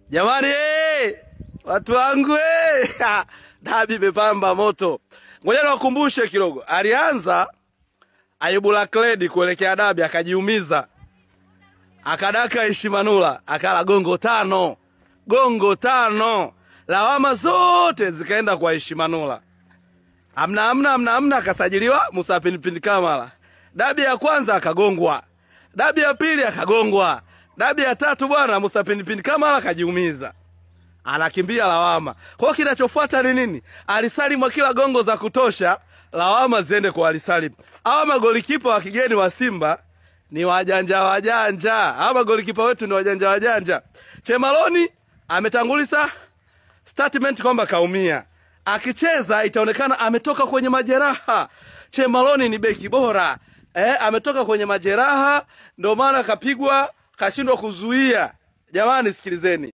Jamani watu wangu dabi imepamba moto. Ngoja niwakumbushe kidogo. Alianza Ayubu Lakledi kuelekea dabi akajiumiza. Akadaka Ishimanula, akala gongo 5. Gongo 5. Lawama zote zikaenda kwa Ishimanula. Amna akasajiliwa Musa Pinpin Kamara. Dabi ya kwanza akagongwa. Dabi ya pili akagongwa. Dabi ya tatu bwana Musa Pinpin Kamara akajiumiza. Anakimbia lawama. Kwa kinachofuata ni nini? Alisalimu kila gongo za kutosha, lawama ziende kwa Alisalimu. Hawa magolikipa wa kigeni wa Simba ni wajanja. Hawa magolikipa wetu ni wajanja. Chemaloni ametanguliza statement kwamba kaumia. Akicheza itaonekana ametoka kwenye majeraha. Chemaloni ni beki bora. Ametoka kwenye majeraha, ndio maana kapigwa, kashindwa kuzuia. Jamani sikilizeni.